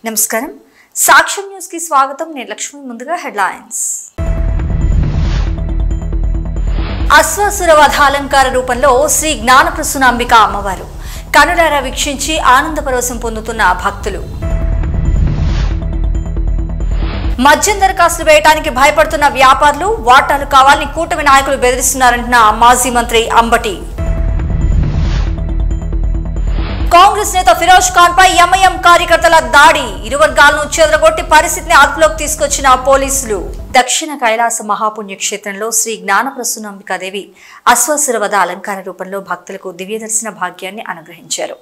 నమస్కారం సాక్ష్యం న్యూస్ కి స్వాగతం నేను లక్ష్మి ముందుగా హెడ్లైన్స్ అశ్వాసుర వధ అలంకార రూపంలో శ్రీ జ్ఞానప్రసూనాంబిక అమ్మవారు కనులారా వీక్షించి ఆనందపరవశం పొందుతున్న భక్తులు మద్యం దరఖాస్తులు వేయడానికి భయపడుతున్న వ్యాపారులు వాటాలు కావాలని కూటమి నాయకులు బెదిరిస్తున్నారంటున్న మాజీ మంత్రి అంబటి కాంగ్రెస్ నేత ఫిరోజ్ ఖాన్ పై ఎంఐఎం కార్యకర్తల దాడి ఇరు వర్గాలను చెదరగొట్టి పరిస్థితిని అదుపులోకి తీసుకొచ్చిన పోలీసులు దక్షిణ కైలాస మహాపుణ్యక్షేత్రంలో శ్రీ జ్ఞానప్రసూనాంబికాదేవి అశ్వాసుర వధ అలంకార రూపంలో భక్తులకు దివ్యదర్శన భాగ్యాన్ని అనుగ్రహించారు.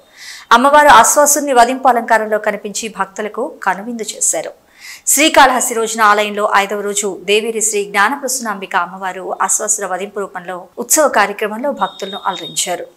అమ్మవారు అశ్వాసుని వధింపు అలంకారంలో కనిపించి భక్తులకు కనువిందు చేశారు. శ్రీకాళహస్తి రోజున ఆలయంలో 5వ రోజు దేవేరి శ్రీ జ్ఞానప్రసూనాంబిక అమ్మవారు అశ్వాసుర వధింపు రూపంలో ఉత్సవ కార్యక్రమంలో భక్తులను అలరించారు.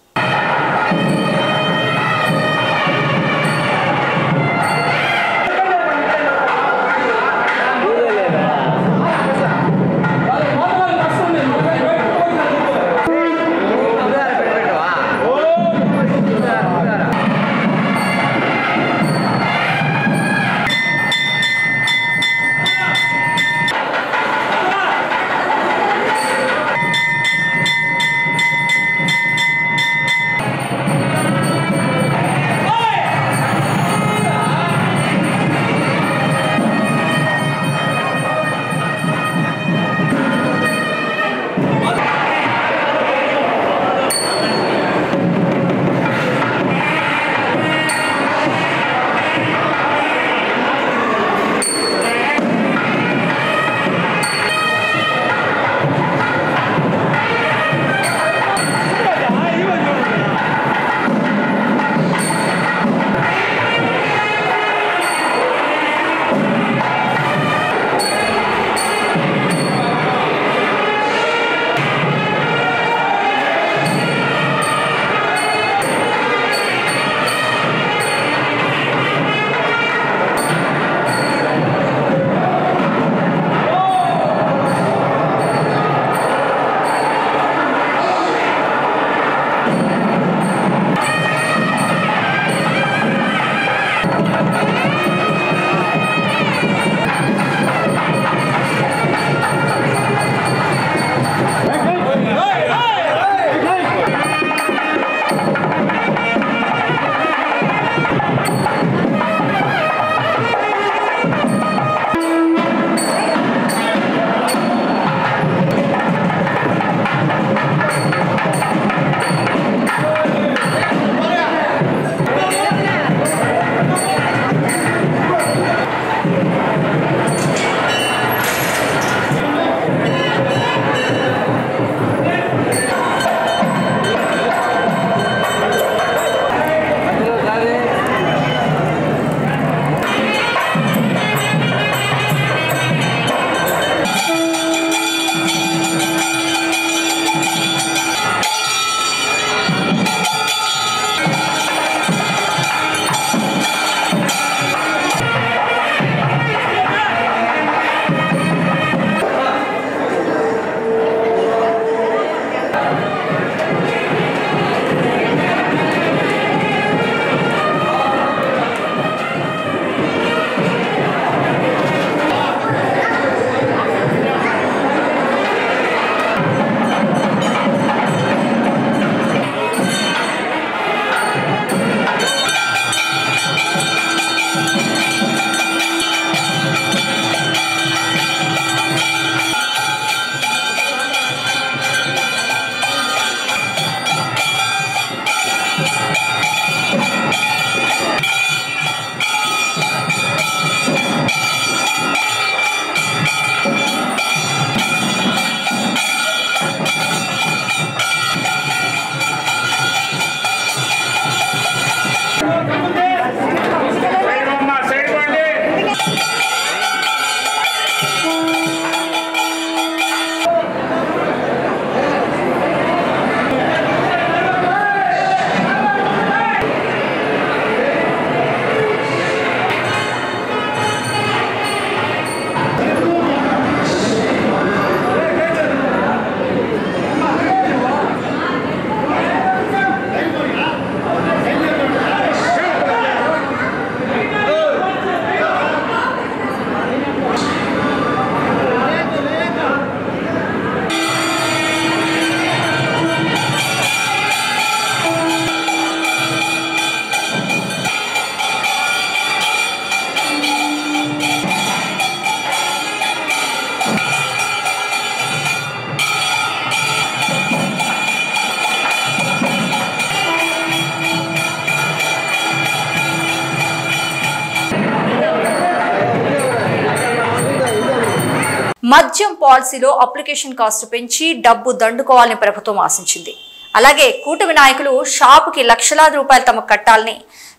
మద్యం పాలసీలో అప్లికేషన్ కాస్ట్ పెంచి డబ్బు దండుకోవాలని ప్రభుత్వం ఆశించింది. అలాగే కూటమి నాయకులు షాపుకి లక్షలాది రూపాయలు తమకు కట్టాలని,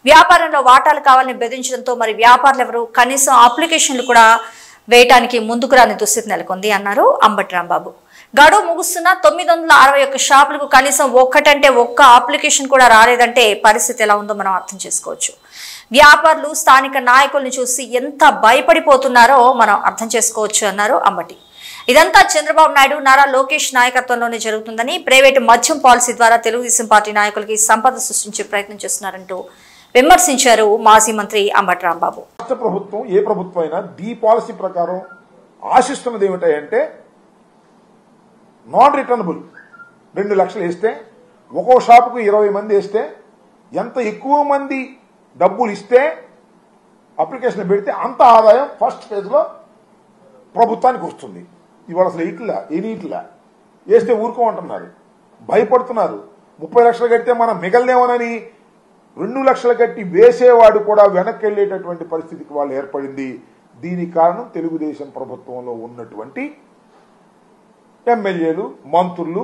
వ్యాపారంలో వాటాలు కావాలని బెదిరించడంతో మరి వ్యాపారులు ఎవరు కనీసం అప్లికేషన్లు కూడా వేయటానికి ముందుకు రాని దుస్థితి నెలకొంది అన్నారు అంబటి రాంబాబు. గడువు ముగుస్తున్న 961 షాపులకు కనీసం ఒక్క అప్లికేషన్ కూడా రాలేదంటే పరిస్థితి ఎలా ఉందో మనం అర్థం చేసుకోవచ్చు. వ్యాపారులు స్థానిక నాయకుల్ని చూసి ఎంత భయపడిపోతున్నారో మనం అర్థం చేసుకోవచ్చు అన్నారు అంబటి. ఇదంతా చంద్రబాబు నాయుడు, నారా లోకేష్ నాయకత్వంలోనే జరుగుతుందని, ప్రైవేటు మద్యం పాలసీ ద్వారా తెలుగుదేశం పార్టీ నాయకులకి సంపద సృష్టించే ప్రయత్నం చేస్తున్నారంటూ విమర్శించారు మాజీ మంత్రి అంబటి రాంబాబు. రాష్ట్ర ప్రభుత్వం ఏ ప్రభుత్వం అయినా ఈ పాలసీ ప్రకారం ఆశిస్తున్నది ఏమిటంటే నాన్ రిటర్నబుల్ 2 లక్షలు వేస్తే ఒక్కో షాపుకు 20 మంది వేస్తే ఎంత ఎక్కువ మంది డబ్బులు ఇస్తే అప్లికేషన్ పెడితే అంత ఆదాయం ఫస్ట్ ఫేజ్లో ప్రభుత్వానికి వస్తుంది. ఇవాళ అసలు ఎనీట్లా వేస్తే ఊరుకోమంటున్నారు, భయపడుతున్నారు. 30 లక్షలు కడితే మనం మిగలదేమోనని 2 లక్షలు కట్టి వేసేవాడు కూడా వెనక్కి వెళ్లేటటువంటి పరిస్థితికి వాళ్ళు ఏర్పడింది. దీనికి కారణం తెలుగుదేశం ప్రభుత్వంలో ఉన్నటువంటి ఎమ్మెల్యేలు, మంత్రులు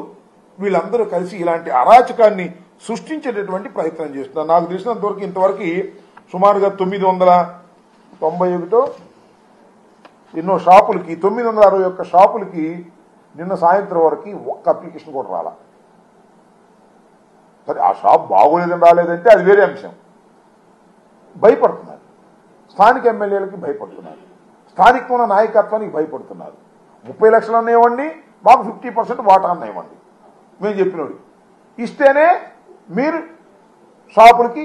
వీళ్ళందరూ కలిసి ఇలాంటి అరాచకాన్ని సృష్టించేటటువంటి ప్రయత్నం చేస్తున్నారు. నాకు తెలిసినంతవరకు ఇంతవరకు సుమారుగా 991 ఎన్నో షాపులకి 961 షాపులకి నిన్న సాయంత్రం వరకు ఒక్క అప్లికేషన్ కూడా రాలా. సరే ఆ షాప్ బాగోలేదని రాలేదంటే అది వేరే అంశం. భయపడుతున్నారు, స్థానిక ఎమ్మెల్యేలకి భయపడుతున్నారు, స్థానిక నాయకత్వానికి భయపడుతున్నారు. 30 లక్షలు అన్నివ్వండి, మాకు 50% వాటా అన్నివ్వండి, మేము చెప్పినోడు ఇస్తేనే మీరు షాపులకి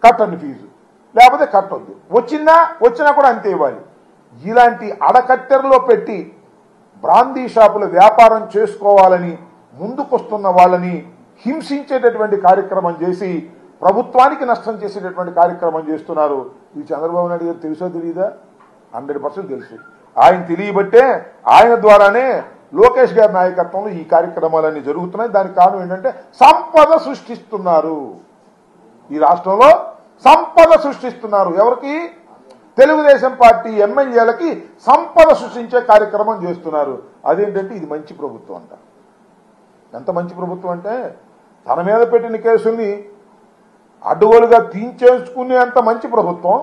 కట్టండి ఫీజు, లేకపోతే కట్టొద్దు, వచ్చినా కూడా అంతే ఇవ్వాలి. ఇలాంటి అడకట్టెరలో పెట్టి బ్రాందీ షాపుల వ్యాపారం చేసుకోవాలని ముందుకొస్తున్న వాళ్ళని హింసించేటటువంటి కార్యక్రమం చేసి ప్రభుత్వానికి నష్టం చేసేటటువంటి కార్యక్రమం చేస్తున్నారు. ఇది చంద్రబాబు నాయుడు గారు తెలుసో తెలియదా? 100% తెలుసు. ఆయన తెలియబట్టే ఆయన ద్వారానే లోకేష్ గారి నాయకత్వంలో ఈ కార్యక్రమాలన్నీ జరుగుతున్నాయి. దానికి కారణం ఏంటంటే సంపద సృష్టిస్తున్నారు. ఈ రాష్ట్రంలో సంపద సృష్టిస్తున్నారు. ఎవరికి? తెలుగుదేశం పార్టీ ఎమ్మెల్యేలకి సంపద సృష్టించే కార్యక్రమం చేస్తున్నారు. అదేంటంటే ఇది మంచి ప్రభుత్వం అంట. ఎంత మంచి ప్రభుత్వం అంటే తన మీద పెట్టిన కేసుల్ని అడ్డుగోలుగా తీయించేసుకునేంత మంచి ప్రభుత్వం,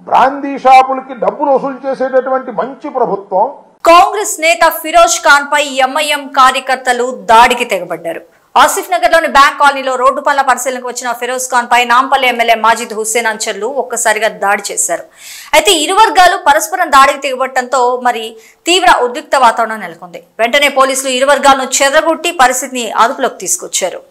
బ్రాందీ షాపులకి డబ్బులు వసూలు చేసేటటువంటి మంచి ప్రభుత్వం. కాంగ్రెస్ నేత ఫిరోజ్ ఖాన్ పై ఎంఐఎం కార్యకర్తలు దాడికి తెగబడ్డారు. ఆసిఫ్ నగర్ లోని బ్యాంక్ కాలనీలో రోడ్డు పనుల పరిశీలనకు వచ్చిన ఫిరోజ్ ఖాన్ పై నాంపల్లి ఎమ్మెల్యే మాజిద్ హుస్సేన్ అంచర్లు ఒక్కసారిగా దాడి చేశారు. అయితే ఇరు వర్గాలు పరస్పరం దాడికి తెగబట్టడంతో మరి తీవ్ర ఉద్రిక్త వాతావరణం నెలకొంది. వెంటనే పోలీసులు ఇరు వర్గాలను చెదరగొట్టి పరిస్థితిని అదుపులోకి తీసుకొచ్చారు.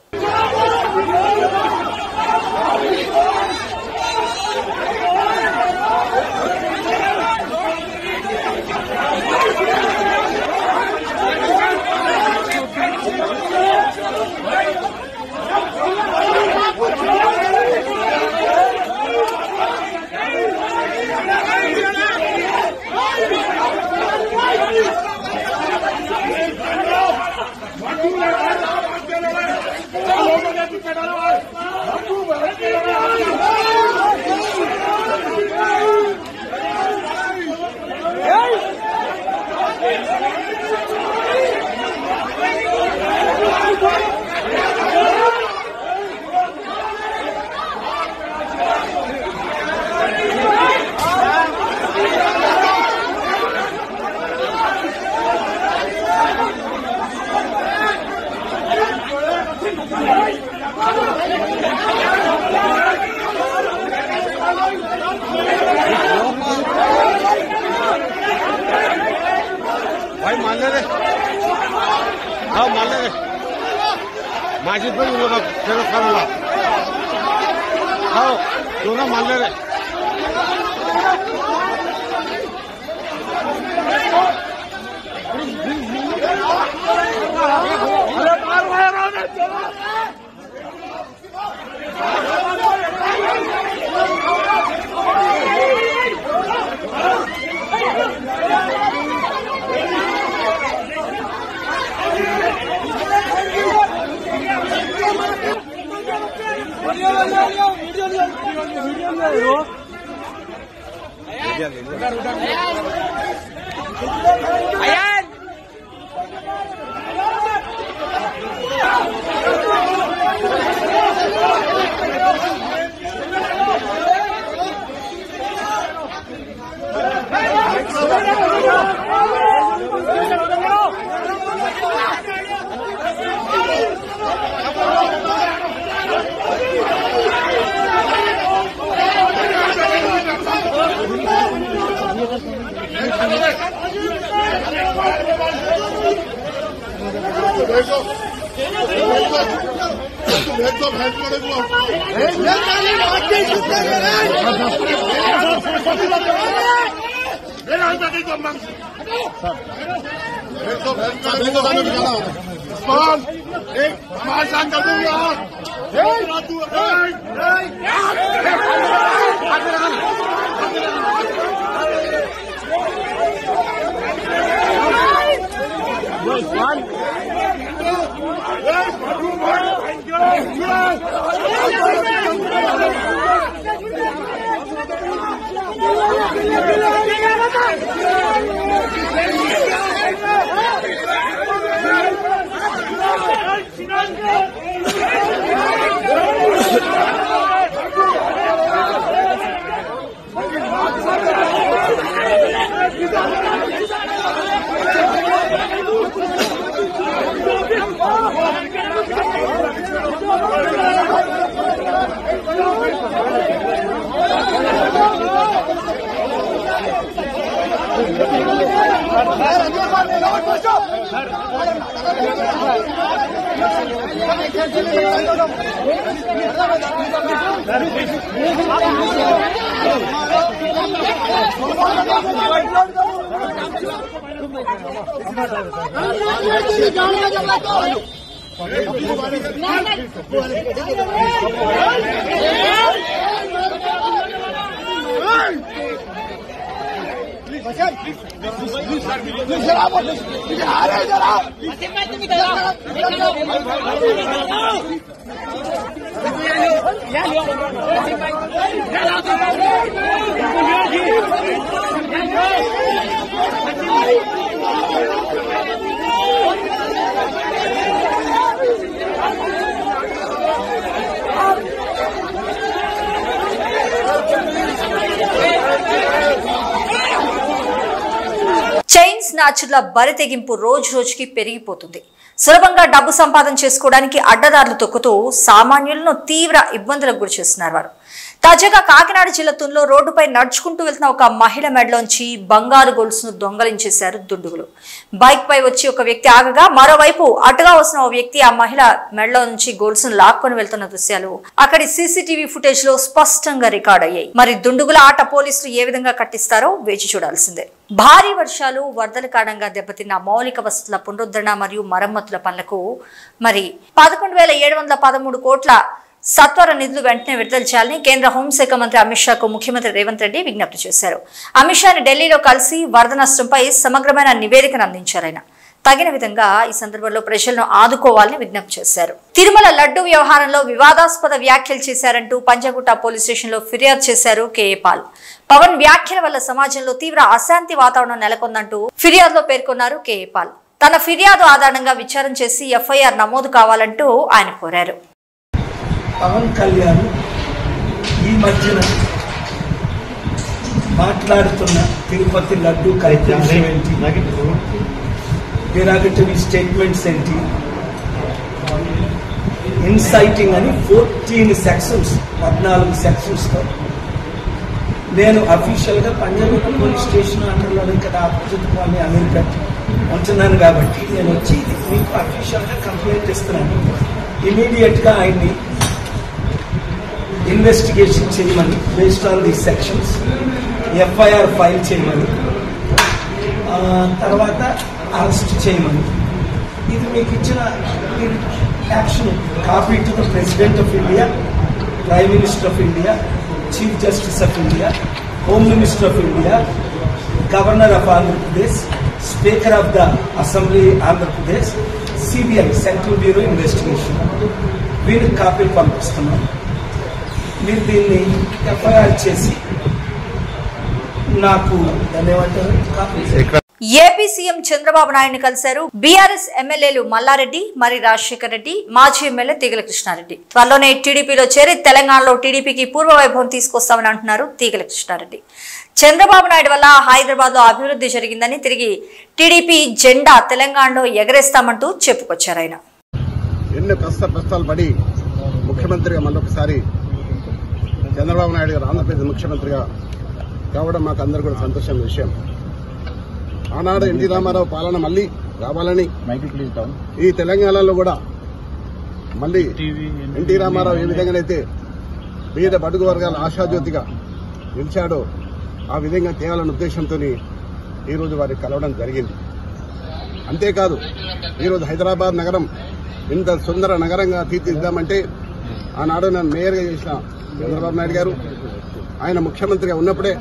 भाई मान ले रे, हाँ मान ले रे, माजिद भाई उन लोग तेरा खाना ला, हाँ दोनों मान ले रे। చైన్ స్నాచర్ల బరితెగింపు రోజు రోజుకి పెరిగిపోతుంది. సులభంగా డబ్బు సంపాదన చేసుకోవడానికి అడ్డదారులు తొక్కుతూ సామాన్యులను తీవ్ర ఇబ్బందులకు గురి చేస్తున్నారు వారు. తాజాగా కాకినాడ జిల్లా తుల్లో రోడ్డుపై నడుచుకుంటూ వెళ్తున్న ఒక మహిళ మెడలోంచి బంగారు గొలుసును దొంగలించేశారు దుండుగులు. బైక్ పై వచ్చి ఒక వ్యక్తి ఆగగా మరోవైపు అటుగా వస్తున్న ఓ వ్యక్తి ఆ మహిళ మెడలో నుంచి గొలుసును లాక్కొని వెళ్తున్న దృశ్యాలు అక్కడి సీసీటీవీ ఫుటేజ్ లో స్పష్టంగా రికార్డ్ అయ్యాయి. మరి దుండుగుల ఆట పోలీసులు ఏ విధంగా కట్టిస్తారో వేచి చూడాల్సిందే. భారీ వర్షాలు, వరదల కారణంగా దెబ్బతిన్న మౌలిక వసతుల పునరుద్ధరణ మరియు మరమ్మతుల పనులకు మరి 11,713 కోట్ల సత్వర నిధులు వెంటనే విడుదల చేయాలని కేంద్ర హోంశాఖ మంత్రి అమిత్ షాకు ముఖ్యమంత్రి రేవంత్ రెడ్డి విజ్ఞప్తి చేశారు. అమిత్ షాని ఢిల్లీలో కలిసి వరద నష్టంపై సమగ్రమైన నివేదికను అందించారాయన. తగిన విధంగా ఈ సందర్భంలో ప్రజలను ఆదుకోవాలని విజ్ఞప్తి చేశారు. తిరుమల లడ్డు వ్యవహారంలో వివాదాస్పద వ్యాఖ్యలు చేశారంటూ పంజాగుట్ట పోలీస్ స్టేషన్ లో ఫిర్యాదు చేశారు కేఏ పాల్. పవన్ వ్యాఖ్యల వల్ల సమాజంలో తీవ్ర అశాంతి వాతావరణం నెలకొందంటూ ఫిర్యాదులో పేర్కొన్నారు కేఏ పాల్. తన ఫిర్యాదు ఆధారంగా విచారణ చేసి ఎఫ్ఐఆర్ నమోదు కావాలంటూ ఆయన కోరారు. పవన్ కళ్యాణ్ ఈ మధ్యన మాట్లాడుతున్న తిరుపతి లడ్డు కార్యక్రమం ఏంటి, డెరాగటరీ స్టేట్మెంట్స్ ఏంటి, ఇన్సైటింగ్ అని 14 సెక్షన్స్ 14 సెక్షన్స్తో నేను అఫీషియల్గా పంజాగుట్ట పోలీస్ స్టేషన్ అండర్లో ఇక్కడ ఆపోజిట్ కాలనీ అమెరికా ఉంటున్నాను కాబట్టి నేను వచ్చి మీకు అఫీషియల్గా కంప్లైంట్ ఇస్తున్నాను. ఇమీడియట్గా ఆయన్ని ఇన్వెస్టిగేషన్ చేయమని, based on the sections FIR file చేయమని, తర్వాత అరెస్ట్ చేయమని. ఇది మీకు ఇచ్చిన action copy to the president of India, prime minister of India, chief justice of India, home minister of India, governor of Andhra Pradesh, speaker of the assembly Andhra Pradesh, CBI central bureau investigation వీరికి కాపీలు పంపిస్తున్నాం. మీరు దీన్ని ఎఫ్ఐఆర్ చేసి నాకు ధన్యవాదాలు. ఏపీ సీఎం చంద్రబాబు నాయుడుని కలిశారు BRS ఎమ్మెల్యేలు మల్లారెడ్డి మరి రాజశేఖర్ రెడ్డి, మాజీ ఎమ్మెల్యే తీగల కృష్ణారెడ్డి. త్వరలోనే టీడీపీలో చేరి తెలంగాణలో టీడీపీకి పూర్వ వైభవం తీసుకొస్తామని అంటున్నారు తీగల కృష్ణారెడ్డి. చంద్రబాబు నాయుడు వల్ల హైదరాబాద్ లో అభివృద్ధి జరిగిందని, తిరిగి టీడీపీ జెండా తెలంగాణలో ఎగరేస్తామంటూ చెప్పుకొచ్చారు. ఆయన ఎన్ని కష్టాలు పడి ముఖ్యమంత్రిగా మళ్ళొకసారి చంద్రబాబు నాయుడు గారు ఆంధ్రప్రదేశ్ ముఖ్యమంత్రిగా కావడం మాకు అందరూ కూడా సంతోషమైన విషయం. ఆనాడు ఎన్టీ రామారావు పాలన మళ్లీ రావాలని ఈ తెలంగాణలో కూడా మళ్లీ ఎన్టీ రామారావు ఏ విధంగానైతే పేద బడుగు వర్గాల ఆశాజ్యోతిగా నిలిచాడో ఆ విధంగా తేవాలన్న ఉద్దేశంతో ఈరోజు వారికి కలవడం జరిగింది. అంతేకాదు ఈరోజు హైదరాబాద్ నగరం ఇంత సుందర నగరంగా తీర్చిదిద్దామంటే ఆనాడు నన్ను మేయర్గా చేసిన చంద్రబాబు నాయుడు గారు ఆయన ముఖ్యమంత్రిగా ఉన్నప్పుడే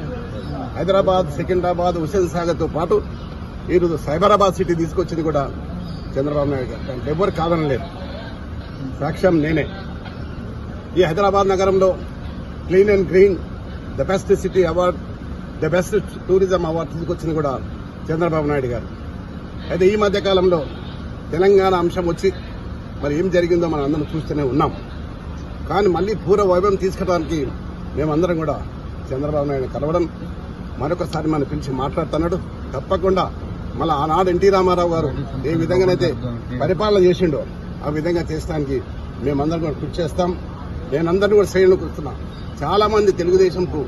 హైదరాబాద్, సికింద్రాబాద్, హుస్సేన్ సాగర్తో పాటు ఈరోజు సైబరాబాద్ సిటీ తీసుకొచ్చింది కూడా చంద్రబాబు నాయుడు గారు. దానికి ఎవరు కాదనలేదు, సాక్ష్యం నేనే. ఈ హైదరాబాద్ నగరంలో clean and green the best city award, the best tourism award తీసుకొచ్చింది కూడా చంద్రబాబు నాయుడు గారు. అయితే ఈ మధ్య కాలంలో తెలంగాణ అంశం వచ్చి మరి ఏం జరిగిందో మనం అందరం చూస్తూనే ఉన్నాం. కానీ మళ్లీ పూర్వ వైభవం తీసుకురావడానికి మేమందరం కూడా చంద్రబాబు నాయుడు కలవడం, మరొకసారి మనం పిలిచి మాట్లాడుతున్నాడు. తప్పకుండా మళ్ళీ ఆనాడు ఎన్టీ రామారావు గారు ఏ విధంగానైతే పరిపాలన చేసిండో ఆ విధంగా చేసడానికి మేమందరం కూడా కృషి చేస్తాం. నేనందరినీ కూడా శ్రేణులకు వస్తున్నా. చాలా మంది తెలుగుదేశంకు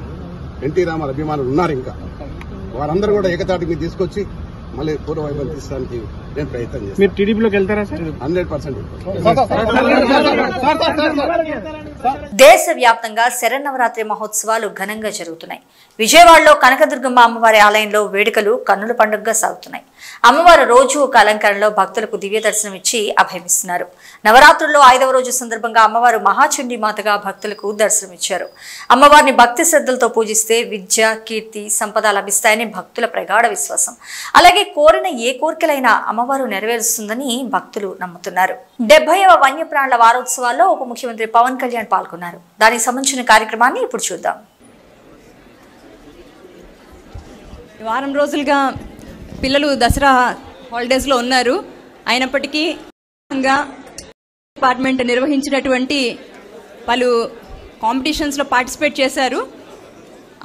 ఎన్టీ రామారావు అభిమానులు ఉన్నారు. ఇంకా వారందరూ కూడా ఏకతాటికి తీసుకొచ్చి మళ్ళీ పూర్వ వైభవం తీసుకోవడానికి నేను ప్రయత్నం చేస్తాను. మీరు టీడీపీలోకి వెళ్తారా సార్? 100%. దేశవ్యాప్తంగా శరన్నవరాత్రి మహోత్సవాలు ఘనంగా జరుగుతున్నాయి. విజయవాడలో కనకదుర్గమ్మ అమ్మవారి ఆలయంలో వేడుకలు కన్నుల పండుగగా సాగుతున్నాయి. అమ్మవారు రోజు ఒక అలంకరణలో భక్తులకు దివ్య దర్శనం ఇచ్చి అభయమిస్తున్నారు. నవరాత్రుల్లో 5వ రోజు సందర్భంగా అమ్మవారు మహాచండీ మాతగా భక్తులకు దర్శనమిచ్చారు. అమ్మవారిని భక్తి శ్రద్ధలతో పూజిస్తే విద్య, కీర్తి, సంపద లభిస్తాయని భక్తుల ప్రగాఢ విశ్వాసం. అలాగే కోరిన ఏ కోరికలైనా అమ్మవారు నెరవేరుస్తుందని భక్తులు నమ్ముతున్నారు. 70వ వన్యప్రాణుల వారోత్సవాల్లో ఉప ముఖ్యమంత్రి పవన్ కళ్యాణ్ పాల్గొన్నారు. దానికి సంబంధించిన కార్యక్రమాన్ని ఇప్పుడు చూద్దాం. వారం రోజులుగా పిల్లలు దసరా హాలిడేస్లో ఉన్నారు. అయినప్పటికీ డిపార్ట్మెంట్ నిర్వహించినటువంటి పలు కాంపిటీషన్స్లో పార్టిసిపేట్ చేశారు.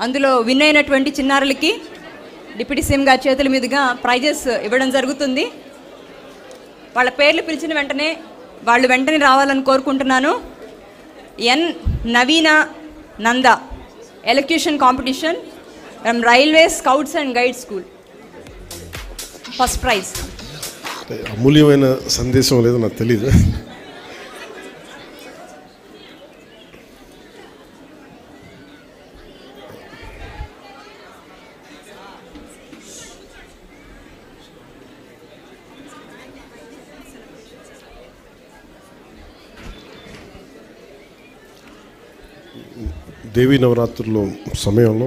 అందులో విన్ అయినటువంటి చిన్నారులకి డిప్యూటీ సీఎం గారి చేతుల మీదుగా ప్రైజెస్ ఇవ్వడం జరుగుతుంది. వాళ్ళ పేర్లు పిలిచిన వెంటనే వాళ్ళు వెంటనే రావాలని కోరుకుంటున్నాను. N Naveena Nanda, elocution competition from railway scouts and guide school, first prize. అమూల్యమైన సందేశం లేదు నాకు తెలీదు. దేవీ నవరాత్రుల సమయంలో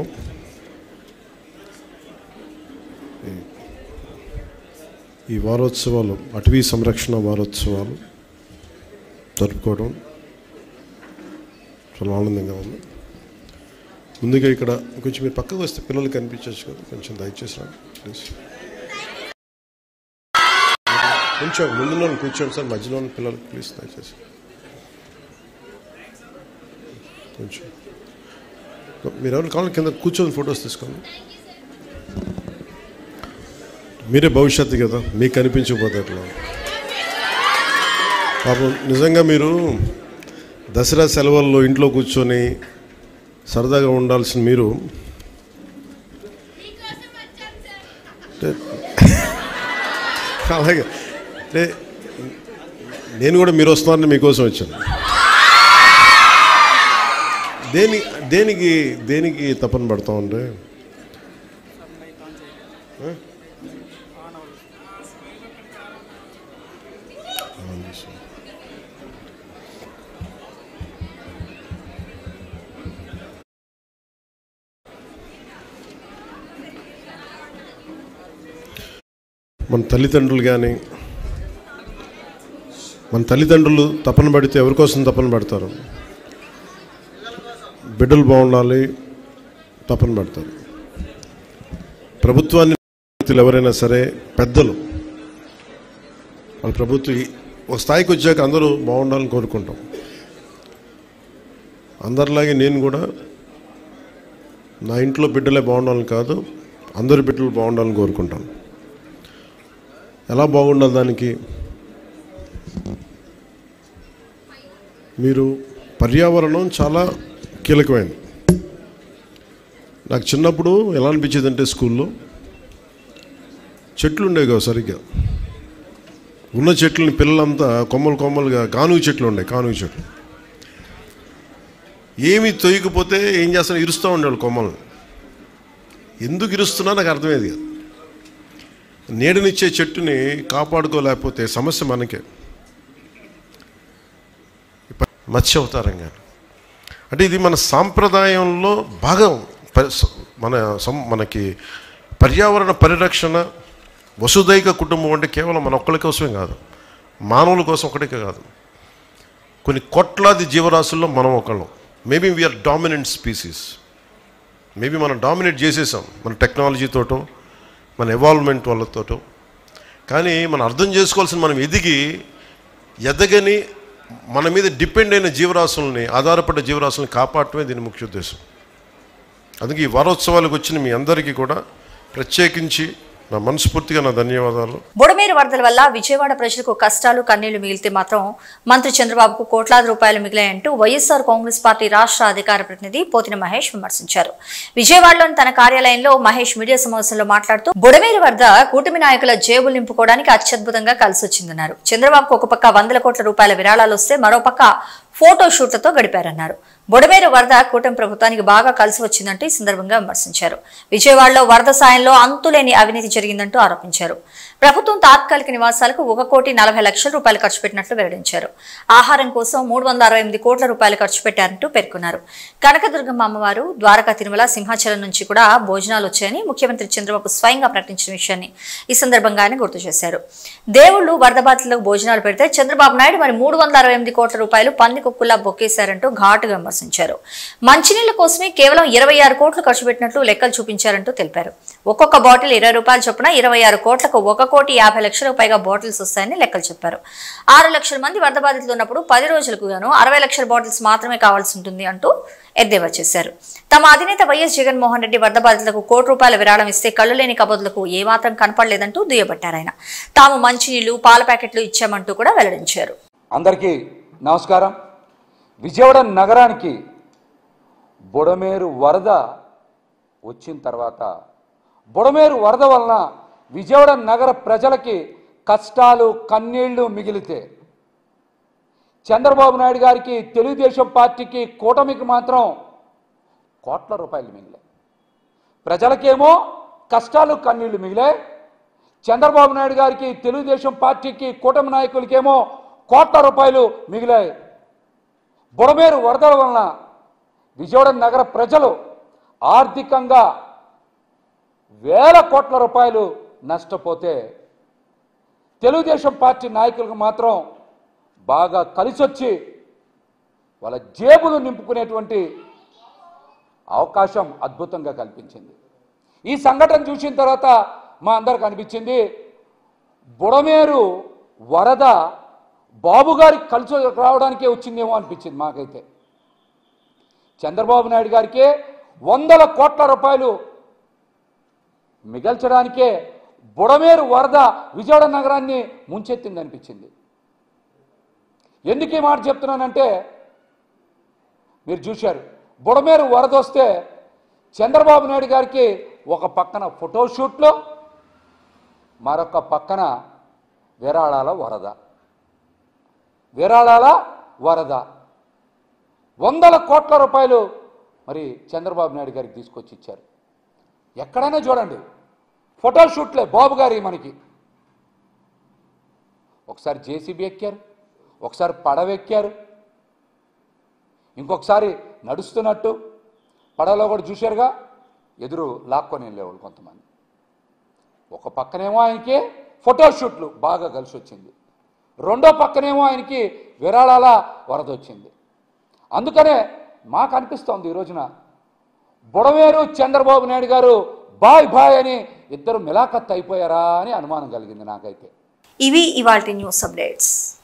ఈ వారోత్సవాలు, అటవీ సంరక్షణ వారోత్సవాలు జరుపుకోవడం చాలా ఆనందంగా ఉంది. ముందుగా ఇక్కడ కొంచెం మీరు పక్కకు వస్తే పిల్లలు కనిపించవచ్చు కదా, కొంచెం దయచేసి రా ప్లీజ్. కొంచెం ముందులో కూర్చోండి సార్, మధ్యలో పిల్లలు ప్లీజ్ దయచేసి కొంచెం. మీరు ఎవరు కావాలి కింద కూర్చొని ఫొటోస్ తీసుకోండి. మీరే భవిష్యత్తు కదా, మీకు కనిపించకపోతే అట్లా. పాపం నిజంగా మీరు దసరా సెలవుల్లో ఇంట్లో కూర్చొని సరదాగా ఉండాల్సిన మీరు అలాగే అంటే నేను కూడా మీరు వస్తున్నారని మీకోసం వచ్చాను. దేనికి తపన పడతా ఉండే మన తల్లిదండ్రులు కానీ, మన తల్లిదండ్రులు తపన పడితే ఎవరికోసం తపన పడతారు? బిడ్డలు బాగుండాలి తపన పడతారు. ప్రభుత్వాన్ని వ్యక్తులు ఎవరైనా సరే పెద్దలు వాళ్ళ ప్రభుత్వం ఒక స్థాయికి వచ్చాక అందరూ బాగుండాలని కోరుకుంటాం. అందరిలాగే నేను కూడా నా ఇంట్లో బిడ్డలే బాగుండాలని కాదు, అందరి బిడ్డలు బాగుండాలని కోరుకుంటాను. ఎలా బాగుండాలి దానికి? మీరు పర్యావరణం చాలా కీలకమైనది. నాకు చిన్నప్పుడు ఎలా అనిపించేది అంటే స్కూల్లో చెట్లు ఉండేవి కావు సరిగ్గా. ఉన్న చెట్లని పిల్లలంతా కొమ్మలుగా కానుగ చెట్లు ఉండేవి. కానుగ చెట్లు ఏమి తొయ్యకపోతే ఏం చేస్తారో ఇరుస్తూ ఉండేవాళ్ళు కొమ్మలను. ఎందుకు ఇరుస్తున్నా నాకు అర్థమయ్యేది కాదు. నీడనిచ్చే చెట్టుని కాపాడుకోలేకపోతే సమస్య మనకే. మత్స్య అంటే ఇది మన సాంప్రదాయంలో భాగం. మనకి పర్యావరణ పరిరక్షణ, వసుదైక కుటుంబం అంటే కేవలం మన ఒక్కరి కోసమే కాదు, మానవుల కోసం ఒకటే కాదు, కొన్ని కోట్లాది జీవరాశుల్లో మనం ఒకళ్ళం. Maybe we are dominant species. Maybe మనం డామినేట్ చేసేసాం మన టెక్నాలజీతోటో మన ఎవాల్వ్మెంట్ వాళ్ళతోటో. కానీ మనం అర్థం చేసుకోవాల్సిన, మనం ఎదగని మన మీద డిపెండ్ అయిన జీవరాశుల్ని, ఆధారపడ్డ జీవరాశుల్ని కాపాడటమే దీని ముఖ్య ఉద్దేశం. అందుకే ఈ వారోత్సవాలకు వచ్చిన మీ అందరికీ కూడా ప్రత్యేకించి నా మనస్ఫూర్తిగా నా ధన్యవాదాలు. బుడమేరు వరదల వల్ల విజయవాడ ప్రజలకు కష్టాలు కన్నీళ్లు మిగిలితే మాత్రం మంత్రి చంద్రబాబుకు కోట్లాది రూపాయలు మిగిలాయంటూ వైఎస్ఆర్ కాంగ్రెస్ పార్టీ రాష్ట్ర అధికార ప్రతినిధి పోతిన మహేష్ విమర్శించారు. విజయవాడలోని తన కార్యాలయంలో మహేష్ మీడియా సమావేశంలో మాట్లాడుతూ బుడమేరు వరద కూటమి నాయకుల జేబులు నింపుకోవడానికి అత్యద్భుతంగా కలిసొచ్చిందన్నారు. చంద్రబాబుకు ఒక పక్క 100 కోట్ల రూపాయల విరాళాలు వస్తే మరోపక్క ఫోటో షూట్లతో గడిపారన్నారు. బుడమేరు వరద కూటమి ప్రభుత్వానికి బాగా కలిసి వచ్చిందంటూ ఈ సందర్భంగా విమర్శించారు. విజయవాడలో వరద సాయంలో అంతులేని అవినీతి జరిగిందంటూ ఆరోపించారు. ప్రభుత్వం తాత్కాలిక నివాసాలకు 1,40,00,000 రూపాయలు ఖర్చు పెట్టినట్లు వెల్లడించారు. ఆహారం కోసం 368 కోట్ల రూపాయలు ఖర్చు పెట్టారంటూ పేర్కొన్నారు. కనకదుర్గమ్మ అమ్మవారు, ద్వారకా, తిరుమల, సింహాచలం నుంచి కూడా భోజనాలు వచ్చాయని ముఖ్యమంత్రి చంద్రబాబు స్వయంగా ప్రకటించిన విషయాన్ని ఈ సందర్భంగా ఆయన గుర్తు చేశారు. దేవుళ్లు వరద బాధితులకు భోజనాలు పెడితే చంద్రబాబు నాయుడు మరి 368 కోట్ల రూపాయలు పందికొక్కులా బొక్కేశారంటూ ఘాటుగా విమర్శించారు. మంచినీళ్ల కోసమే కేవలం 26 కోట్లు ఖర్చు పెట్టినట్లు లెక్కలు చూపించారంటూ తెలిపారు. ఒక్కొక్క బాటిల్ 20 రూపాయలు చొప్పున 26 కోట్లకు 1,50,00,000 పైగా బాటిల్స్ వస్తాయని లెక్కలు చెప్పారు. 6 లక్షల మంది వరద బాధితులు ఉన్నప్పుడు 10 రోజులకు గాను 60 లక్షల బాటిల్స్ మాత్రమే కావాల్సి ఉంటుంది అంటూ ఎద్దేవా చేశారు. తమ అధినేత వైఎస్ జగన్మోహన్ రెడ్డి వరద బాధితులకు 1 కోటి రూపాయల విరాళం ఇస్తే కళ్ళు లేని కబోదులకు ఏమాత్రం కనపడలేదంటూ దుయ్యబట్టారు. ఆయన తాము మంచినీళ్లు, పాల ప్యాకెట్లు ఇచ్చామంటూ కూడా వెల్లడించారు. అందరికీ నమస్కారం. విజయవాడ నగరానికి బుడమేరు వరద వచ్చిన తర్వాత, బుడమేరు వరద వలన విజయవాడ నగర ప్రజలకి కష్టాలు కన్నీళ్లు మిగిలితే చంద్రబాబు నాయుడు గారికి, తెలుగుదేశం పార్టీకి, కూటమికి మాత్రం కోట్ల రూపాయలు మిగిలాయి. ప్రజలకేమో కష్టాలు కన్నీళ్లు మిగిలాయి. చంద్రబాబు నాయుడు గారికి, తెలుగుదేశం పార్టీకి, కూటమి నాయకులకేమో కోట్ల రూపాయలు మిగిలాయి. బుడమేరు వరదల వలన విజయవాడ నగర ప్రజలు ఆర్థికంగా వేల కోట్ల రూపాయలు నష్టపోతే తెలుగుదేశం పార్టీ నాయకులకు మాత్రం బాగా కలిసొచ్చి వాళ్ళ జేబులు నింపుకునేటువంటి అవకాశం అద్భుతంగా కల్పించింది. ఈ సంఘటన చూసిన తర్వాత మా అందరికి అనిపించింది, బుడమేరు వరద బాబు గారికి కలిసి రావడానికే వచ్చిందేమో అనిపించింది మాకైతే. చంద్రబాబు నాయుడు గారికి 100 కోట్ల రూపాయలు మిగల్చడానికే బుడమేరు వరద విజయవాడ నగరాన్ని ముంచెత్తింది అనిపించింది. ఎందుకు ఈ మాట చెప్తున్నానంటే, మీరు చూశారు, బుడమేరు వరద వస్తే చంద్రబాబు నాయుడు గారికి ఒక పక్కన ఫోటోషూట్లో, మరొక పక్కన విరాళాల వరద. 100 కోట్ల రూపాయలు మరి చంద్రబాబు నాయుడు గారికి తీసుకొచ్చి ఇచ్చారు. ఎక్కడైనా చూడండి ఫోటోషూట్లే బాబు గారి. మనకి ఒకసారి జేసీబీ ఎక్కారు, ఒకసారి పడవ ఎక్కారు, ఇంకొకసారి నడుస్తున్నట్టు పడవలో కూడా చూశారుగా, ఎదురు లాక్కొని వెళ్ళేవాళ్ళు కొంతమంది. ఒక పక్కనేమో ఆయనకి ఫోటోషూట్లు బాగా కలిసి వచ్చింది, రెండో పక్కనేమో ఆయనకి విరాళాల వరద వచ్చింది. అందుకనే మాకు అనిపిస్తోంది ఈ రోజున బుడమేరు చంద్రబాబు నాయుడు గారు బాయ్ బాయ్ అని ఇద్దరు మిలాఖత్ అయిపోయారా అని అనుమానం కలిగింది నాకైతే. ఇవి ఇవాల్టి న్యూస్ అప్డేట్స్.